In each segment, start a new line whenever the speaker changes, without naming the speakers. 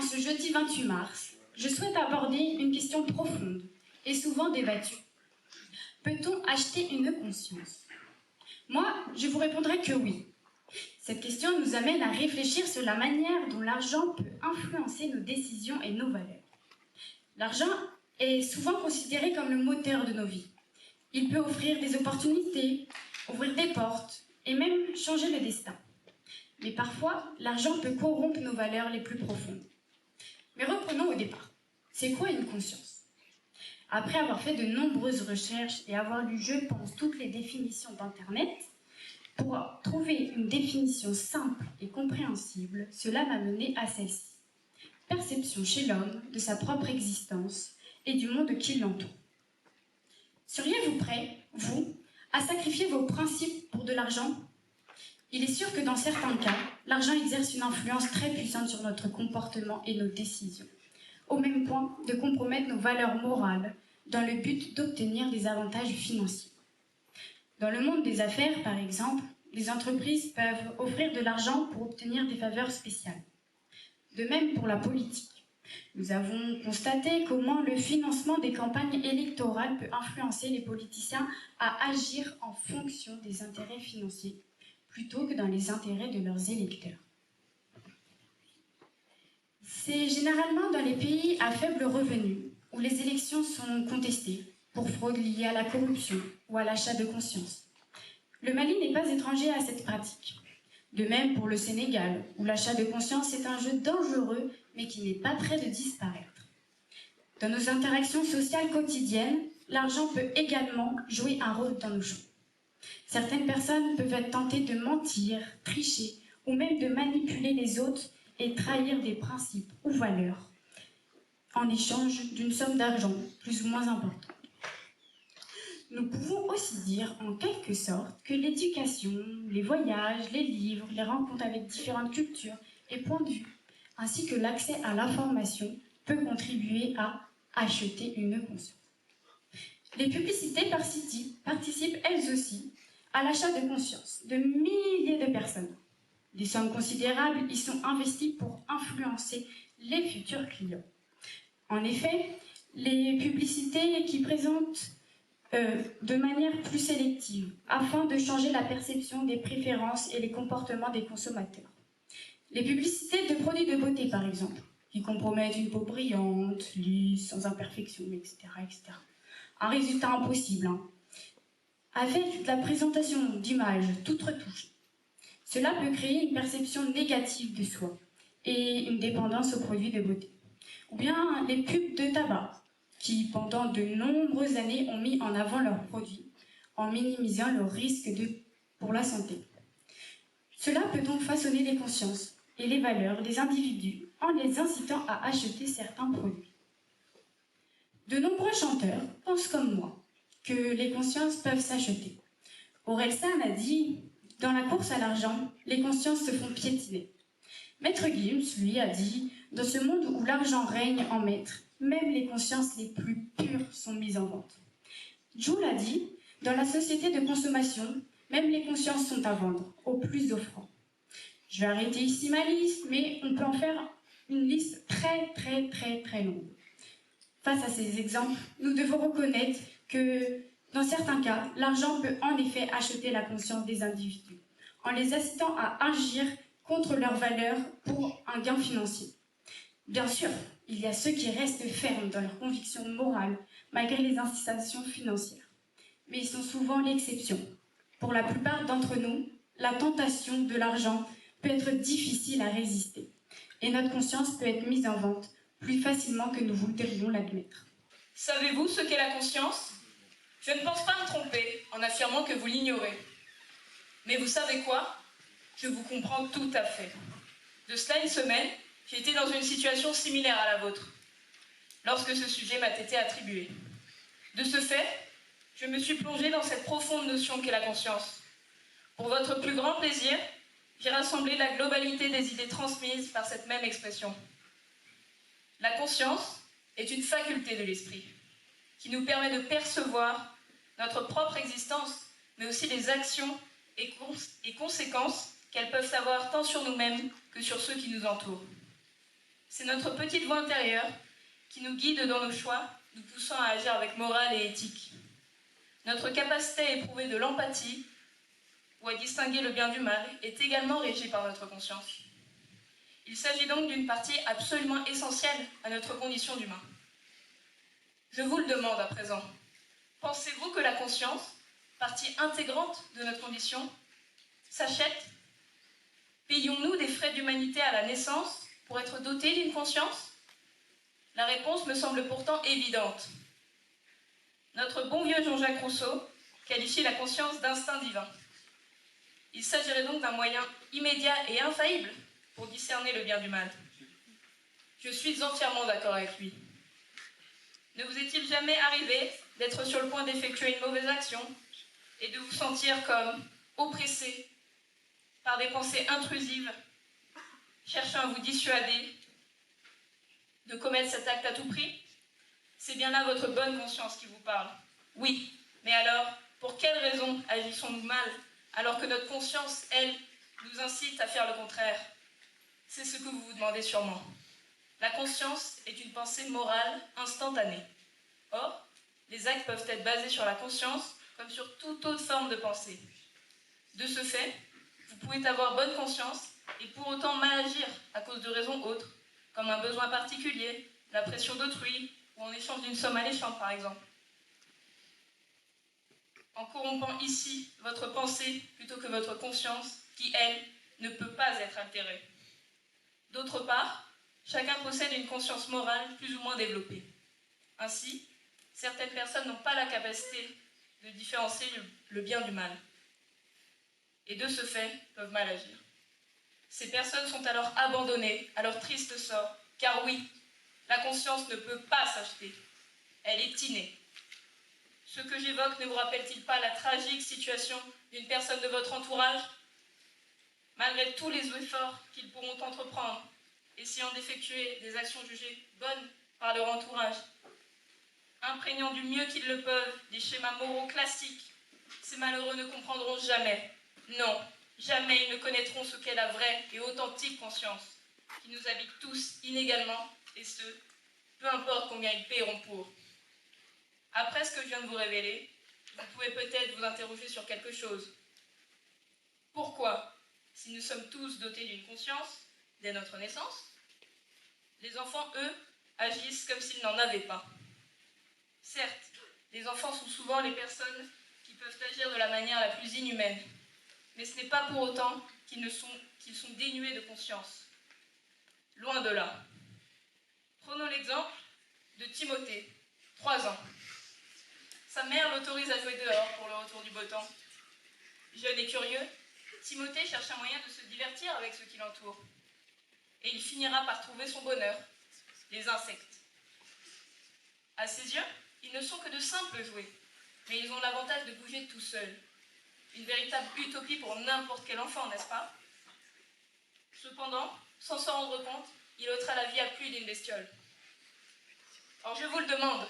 En ce jeudi 28 mars, je souhaite aborder une question profonde et souvent débattue. Peut-on acheter une conscience? Moi, je vous répondrai que oui. Cette question nous amène à réfléchir sur la manière dont l'argent peut influencer nos décisions et nos valeurs. L'argent est souvent considéré comme le moteur de nos vies. Il peut offrir des opportunités, ouvrir des portes et même changer le destin. Mais parfois, l'argent peut corrompre nos valeurs les plus profondes. Mais reprenons au départ. C'est quoi une conscience? Après avoir fait de nombreuses recherches et avoir lu, je pense, toutes les définitions d'Internet, pour trouver une définition simple et compréhensible, cela m'a mené à celle-ci. Perception chez l'homme de sa propre existence et du monde qui l'entoure. Seriez-vous prêt, vous, à sacrifier vos principes pour de l'argent? Il est sûr que dans certains cas, l'argent exerce une influence très puissante sur notre comportement et nos décisions, au même point de compromettre nos valeurs morales dans le but d'obtenir des avantages financiers. Dans le monde des affaires, par exemple, les entreprises peuvent offrir de l'argent pour obtenir des faveurs spéciales. De même pour la politique. Nous avons constaté comment le financement des campagnes électorales peut influencer les politiciens à agir en fonction des intérêts financiers, plutôt que dans les intérêts de leurs électeurs. C'est généralement dans les pays à faible revenu où les élections sont contestées pour fraude liée à la corruption ou à l'achat de conscience. Le Mali n'est pas étranger à cette pratique. De même pour le Sénégal, où l'achat de conscience est un jeu dangereux, mais qui n'est pas près de disparaître. Dans nos interactions sociales quotidiennes, l'argent peut également jouer un rôle dans nos choix. Certaines personnes peuvent être tentées de mentir, tricher, ou même de manipuler les autres et trahir des principes ou valeurs en échange d'une somme d'argent plus ou moins importante. Nous pouvons aussi dire, en quelque sorte, que l'éducation, les voyages, les livres, les rencontres avec différentes cultures et points de vue, ainsi que l'accès à l'information, peut contribuer à acheter une conscience. Les publicités participent elles aussi à l'achat de conscience de milliers de personnes. Des sommes considérables y sont investies pour influencer les futurs clients. En effet, les publicités qui présentent de manière plus sélective, afin de changer la perception des préférences et les comportements des consommateurs. Les publicités de produits de beauté, par exemple, qui compromettent une peau brillante, lisse, sans imperfection, etc. etc. Un résultat impossible, avec la présentation d'images toutes retouchées. Cela peut créer une perception négative de soi et une dépendance aux produits de beauté. Ou bien les pubs de tabac, qui pendant de nombreuses années ont mis en avant leurs produits, en minimisant leurs risques pour la santé. Cela peut donc façonner les consciences et les valeurs des individus en les incitant à acheter certains produits. De nombreux chanteurs pensent comme moi que les consciences peuvent s'acheter. Orelsan a dit « Dans la course à l'argent, les consciences se font piétiner ». Maître Gims, lui, a dit « Dans ce monde où l'argent règne en maître, même les consciences les plus pures sont mises en vente. » Joule a dit « Dans la société de consommation, même les consciences sont à vendre, au plus offrant. » Je vais arrêter ici ma liste, mais on peut en faire une liste très longue. Face à ces exemples, nous devons reconnaître que, dans certains cas, l'argent peut en effet acheter la conscience des individus, en les incitant à agir contre leurs valeurs pour un gain financier. Bien sûr, il y a ceux qui restent fermes dans leurs convictions morales, malgré les incitations financières. Mais ils sont souvent l'exception. Pour la plupart d'entre nous, la tentation de l'argent peut être difficile à résister, et notre conscience peut être mise en vente plus facilement que nous voudrions l'admettre.
Savez-vous ce qu'est la conscience? Je ne pense pas me tromper en affirmant que vous l'ignorez. Mais vous savez quoi? Je vous comprends tout à fait. De cela une semaine, j'ai été dans une situation similaire à la vôtre, lorsque ce sujet m'a été attribué. De ce fait, je me suis plongée dans cette profonde notion qu'est la conscience. Pour votre plus grand plaisir, j'ai rassemblé la globalité des idées transmises par cette même expression. La conscience est une faculté de l'esprit qui nous permet de percevoir notre propre existence, mais aussi les actions et conséquences qu'elles peuvent avoir tant sur nous-mêmes que sur ceux qui nous entourent. C'est notre petite voix intérieure qui nous guide dans nos choix, nous poussant à agir avec morale et éthique. Notre capacité à éprouver de l'empathie ou à distinguer le bien du mal est également régie par notre conscience. Il s'agit donc d'une partie absolument essentielle à notre condition d'humain. Je vous le demande à présent. Pensez-vous que la conscience, partie intégrante de notre condition, s'achète? Payons-nous des frais d'humanité à la naissance pour être dotés d'une conscience? La réponse me semble pourtant évidente. Notre bon vieux Jean-Jacques Rousseau qualifie la conscience d'instinct divin. Il s'agirait donc d'un moyen immédiat et infaillible pour discerner le bien du mal. Je suis entièrement d'accord avec lui. Ne vous est-il jamais arrivé d'être sur le point d'effectuer une mauvaise action et de vous sentir comme oppressé par des pensées intrusives, cherchant à vous dissuader de commettre cet acte à tout prix? C'est bien là votre bonne conscience qui vous parle. Oui, mais alors, pour quelles raisons agissons-nous mal, alors que notre conscience, elle, nous incite à faire le contraire? C'est ce que vous vous demandez sûrement. La conscience est une pensée morale instantanée. Or, les actes peuvent être basés sur la conscience comme sur toute autre forme de pensée. De ce fait, vous pouvez avoir bonne conscience et pour autant mal agir à cause de raisons autres, comme un besoin particulier, la pression d'autrui ou en échange d'une somme alléchante par exemple. En corrompant ici votre pensée plutôt que votre conscience, qui, elle, ne peut pas être altérée. D'autre part, chacun possède une conscience morale plus ou moins développée. Ainsi, certaines personnes n'ont pas la capacité de différencier le bien du mal, et de ce fait peuvent mal agir. Ces personnes sont alors abandonnées à leur triste sort, car oui, la conscience ne peut pas s'acheter, elle est innée. Ce que j'évoque ne vous rappelle-t-il pas la tragique situation d'une personne de votre entourage? Malgré tous les efforts qu'ils pourront entreprendre, essayant d'effectuer des actions jugées bonnes par leur entourage, imprégnant du mieux qu'ils le peuvent des schémas moraux classiques, ces malheureux ne comprendront jamais, non, jamais ils ne connaîtront ce qu'est la vraie et authentique conscience, qui nous habite tous inégalement, et ce, peu importe combien ils paieront pour. Après ce que je viens de vous révéler, vous pouvez peut-être vous interroger sur quelque chose. Pourquoi, si nous sommes tous dotés d'une conscience, dès notre naissance, les enfants, eux, agissent comme s'ils n'en avaient pas? Certes, les enfants sont souvent les personnes qui peuvent agir de la manière la plus inhumaine, mais ce n'est pas pour autant qu'ils sont dénués de conscience. Loin de là. Prenons l'exemple de Timothée, 3 ans. Sa mère l'autorise à jouer dehors pour le retour du beau temps. Jeune et curieux, Timothée cherche un moyen de se divertir avec ceux qui l'entourent. Et il finira par trouver son bonheur, les insectes. À ses yeux, ils ne sont que de simples jouets, mais ils ont l'avantage de bouger tout seuls. Une véritable utopie pour n'importe quel enfant, n'est-ce pas? Cependant, sans s'en rendre compte, il ôtera la vie à plus d'une bestiole. Or, je vous le demande,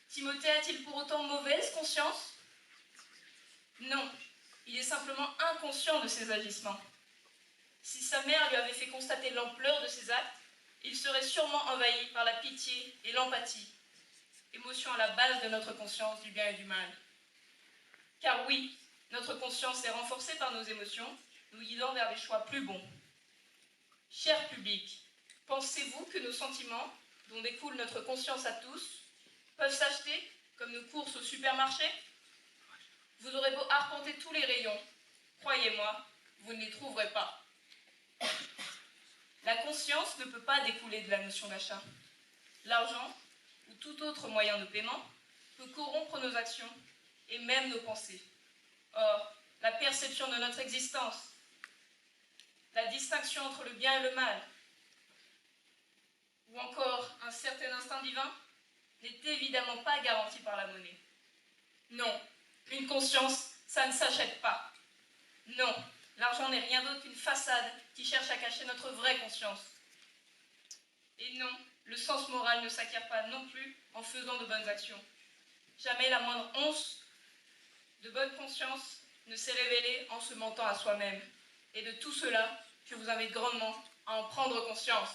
Timothée a-t-il pour autant mauvaise conscience? Non, il est simplement inconscient de ses agissements. Si sa mère lui avait fait constater l'ampleur de ses actes, il serait sûrement envahi par la pitié et l'empathie, émotion à la base de notre conscience du bien et du mal. Car oui, notre conscience est renforcée par nos émotions, nous guidant vers des choix plus bons. Cher public, pensez-vous que nos sentiments, dont découle notre conscience à tous, peuvent s'acheter comme nos courses au supermarché? Vous aurez beau arpenter tous les rayons, croyez-moi, vous ne les trouverez pas. La conscience ne peut pas découler de la notion d'achat. L'argent, ou tout autre moyen de paiement, peut corrompre nos actions et même nos pensées. Or, la perception de notre existence, la distinction entre le bien et le mal, ou encore un certain instinct divin, n'est évidemment pas garantie par la monnaie. Non, une conscience, ça ne s'achète pas. Non, l'argent n'est rien d'autre qu'une façade qui cherche à cacher notre vraie conscience. Et non, le sens moral ne s'acquiert pas non plus en faisant de bonnes actions. Jamais la moindre once de bonne conscience ne s'est révélée en se mentant à soi-même. Et de tout cela, je vous invite grandement à en prendre conscience.